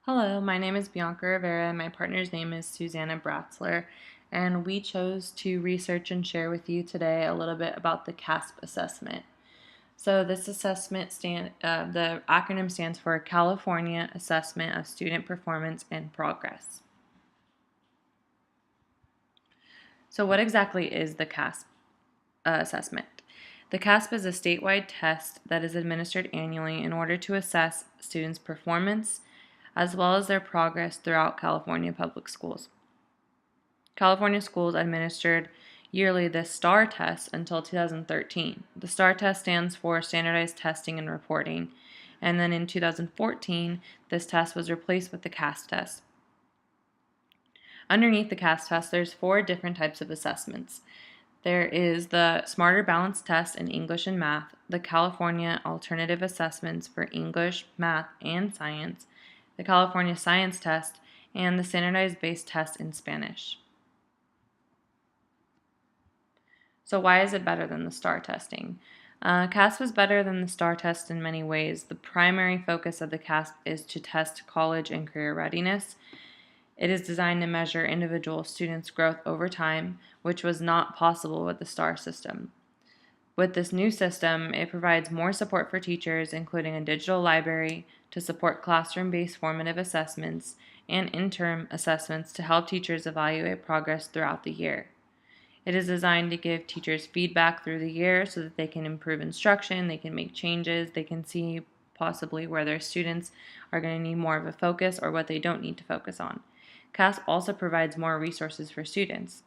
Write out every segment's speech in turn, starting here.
Hello, my name is Bianca Rivera and my partner's name is Susanna Bratzler, and we chose to research and share with you today a little bit about the Caaspp assessment. So this assessment the acronym stands for California Assessment of Student Performance and Progress. So what exactly is the Caaspp assessment? The Caaspp is a statewide test that is administered annually in order to assess students' performance as well as their progress throughout California public schools. California schools administered yearly the STAR test until 2013. The STAR test stands for Standardized Testing and Reporting, and then in 2014, this test was replaced with the Caaspp test. Underneath the Caaspp test, there's 4 different types of assessments. There is the Smarter Balance Test in English and Math, the California Alternative Assessments for English, Math, and Science, the California Science Test, and the Standardized Base Test in Spanish. So why is it better than the STAR testing? Caaspp is better than the STAR test in many ways. The primary focus of the Caaspp is to test college and career readiness. It is designed to measure individual students' growth over time, which was not possible with the STAR system. With this new system, it provides more support for teachers, including a digital library to support classroom-based formative assessments and interim assessments to help teachers evaluate progress throughout the year. It is designed to give teachers feedback through the year so that they can improve instruction, they can make changes, they can see possibly where their students are going to need more of a focus or what they don't need to focus on. Caaspp also provides more resources for students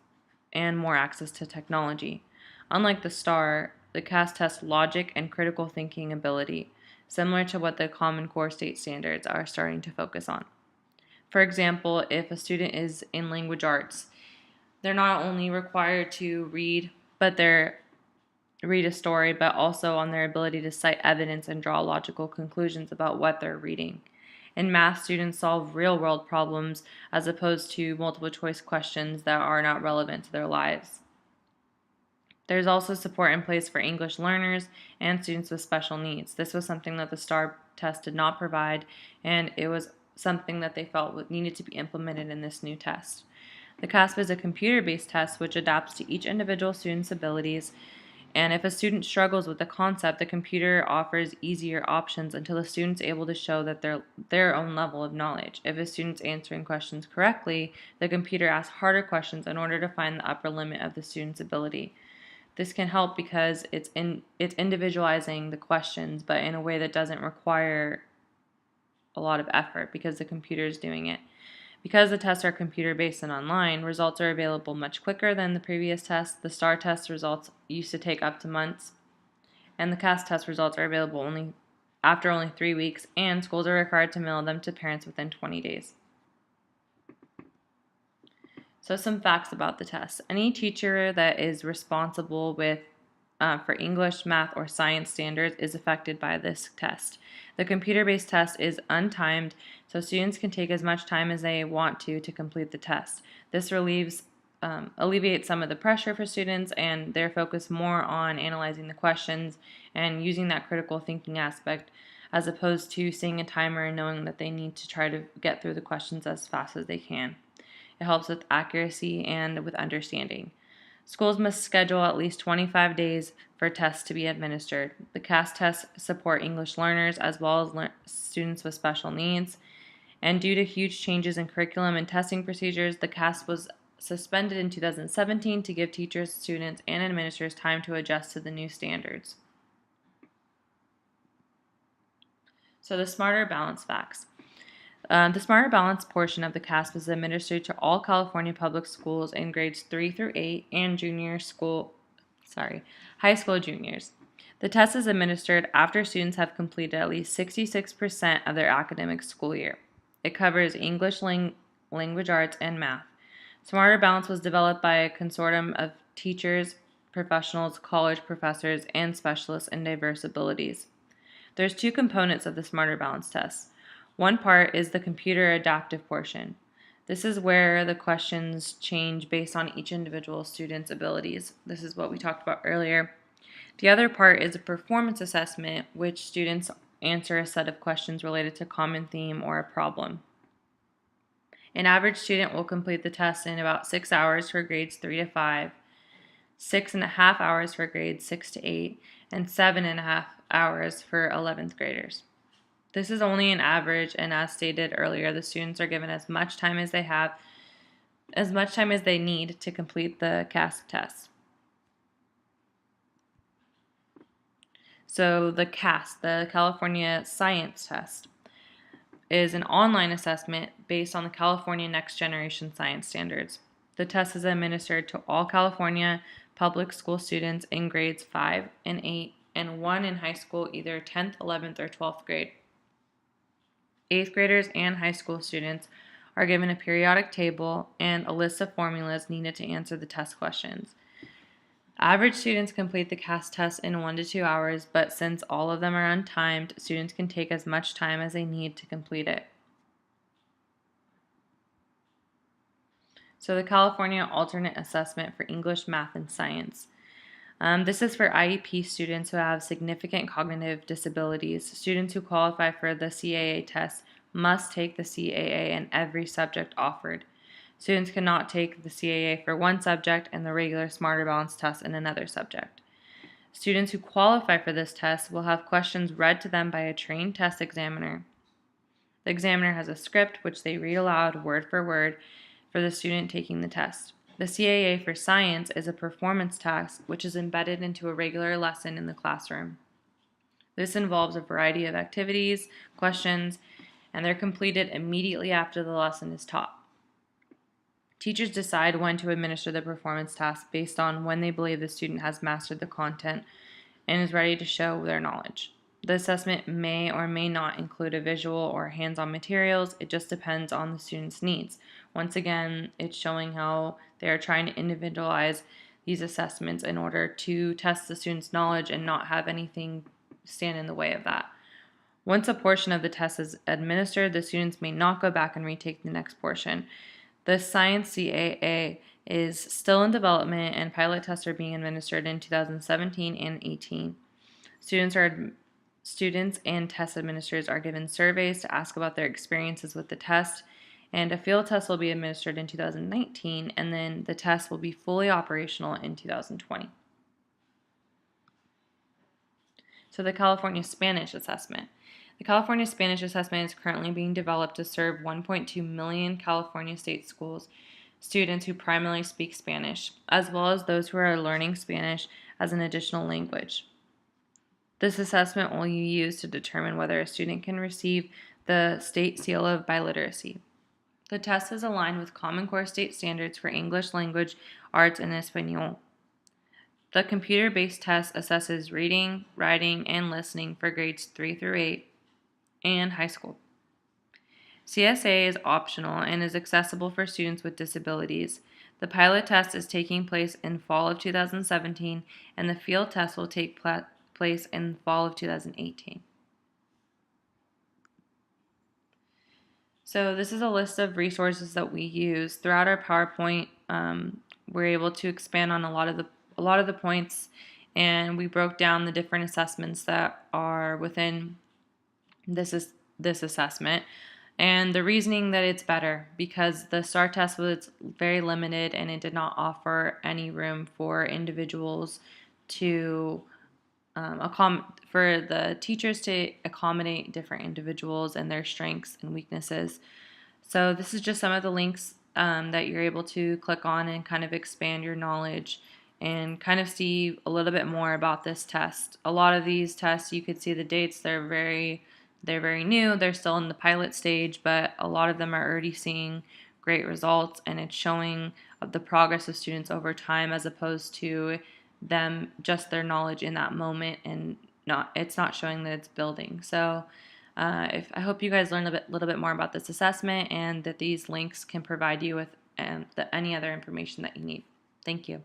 and more access to technology. Unlike the STAR, the Caaspp tests logic and critical thinking ability, similar to what the Common Core state standards are starting to focus on. For example, if a student is in language arts, they're not only required to read a story, but also on their ability to cite evidence and draw logical conclusions about what they're reading. In math, students solve real-world problems as opposed to multiple-choice questions that are not relevant to their lives. There's also support in place for English learners and students with special needs. This was something that the STAR test did not provide, and it was something that they felt needed to be implemented in this new test. The Caaspp is a computer-based test which adapts to each individual student's abilities, and if a student struggles with the concept, the computer offers easier options until the student's able to show that their own level of knowledge. If a student's answering questions correctly, the computer asks harder questions in order to find the upper limit of the student's ability. This can help because it's individualizing the questions, but in a way that doesn't require a lot of effort because the computer is doing it. Because the tests are computer-based and online, results are available much quicker than the previous tests. The STAR test results used to take up to months, and the Caaspp test results are available after only 3 weeks, and schools are required to mail them to parents within 20 days. So some facts about the test. Any teacher that is responsible for English, math, or science standards is affected by this test. The computer-based test is untimed, so students can take as much time as they want to complete the test. This alleviates some of the pressure for students, and they're focused more on analyzing the questions and using that critical thinking aspect as opposed to seeing a timer and knowing that they need to try to get through the questions as fast as they can. It helps with accuracy and with understanding. Schools must schedule at least 25 days for tests to be administered. The Caaspp tests support English learners as well as students with special needs. And due to huge changes in curriculum and testing procedures, the Caaspp was suspended in 2017 to give teachers, students, and administrators time to adjust to the new standards. So the Smarter Balance facts. The Smarter Balance portion of the Caaspp is administered to all California public schools in grades 3 through 8 and high school juniors. The test is administered after students have completed at least 66% of their academic school year. It covers English, language arts, and math. Smarter Balance was developed by a consortium of teachers, professionals, college professors, and specialists in diverse abilities. There's 2 components of the Smarter Balance test. One part is the computer adaptive portion. This is where the questions change based on each individual student's abilities. This is what we talked about earlier. The other part is a performance assessment, which students answer a set of questions related to a common theme or a problem. An average student will complete the test in about 6 hours for grades 3 to 5, 6.5 hours for grades 6 to 8, and 7.5 hours for 11th graders. This is only an average, and as stated earlier, the students are given as much time as they need to complete the Caaspp test. So the Caaspp, the California Science Test, is an online assessment based on the California Next Generation Science Standards. The test is administered to all California public school students in grades 5 and 8, and 1 in high school, either 10th, 11th, or 12th grade. 8th graders and high school students are given a periodic table and a list of formulas needed to answer the test questions. Average students complete the Caaspp test in 1 to 2 hours, but since all of them are untimed, students can take as much time as they need to complete it. So the California Alternate Assessment for English, Math, and Science. This is for IEP students who have significant cognitive disabilities. Students who qualify for the CAA test must take the CAA in every subject offered. Students cannot take the CAA for one subject and the regular Smarter Balance test in another subject. Students who qualify for this test will have questions read to them by a trained test examiner. The examiner has a script which they read aloud word for word for the student taking the test. The CAA for Science is a performance task which is embedded into a regular lesson in the classroom. This involves a variety of activities, questions, and they're completed immediately after the lesson is taught. Teachers decide when to administer the performance task based on when they believe the student has mastered the content and is ready to show their knowledge. The assessment may or may not include a visual or hands-on materials. It just depends on the student's needs. Once again, it's showing how they are trying to individualize these assessments in order to test the student's knowledge and not have anything stand in the way of that. Once a portion of the test is administered, the students may not go back and retake the next portion. The Science CAA is still in development, and pilot tests are being administered in 2017 and 18. Students and test administrators are given surveys to ask about their experiences with the test, and a field test will be administered in 2019, and then the test will be fully operational in 2020. So the California Spanish Assessment. The California Spanish Assessment is currently being developed to serve 1.2 million California state schools students who primarily speak Spanish, as well as those who are learning Spanish as an additional language. This assessment will be used to determine whether a student can receive the state seal of biliteracy. The test is aligned with Common Core state standards for English language arts and Espanol. The computer-based test assesses reading, writing, and listening for grades 3 through 8 and high school. CSA is optional and is accessible for students with disabilities. The pilot test is taking place in fall of 2017, and the field test will take place in fall of 2018. So this is a list of resources that we use throughout our PowerPoint. We're able to expand on a lot of the points, and we broke down the different assessments that are within this assessment, and the reasoning that it's better because the STAR test was very limited and it did not offer any room for individuals to for the teachers to accommodate different individuals and their strengths and weaknesses. So this is just some of the links that you're able to click on and kind of expand your knowledge and kind of see a little bit more about this test. A lot of these tests, you could see the dates, they're very new, they're still in the pilot stage, but a lot of them are already seeing great results, and it's showing the progress of students over time as opposed to them just their knowledge in that moment, and it's not showing that it's building. So I hope you guys learned a little bit more about this assessment, and that these links can provide you with any other information that you need. Thank you.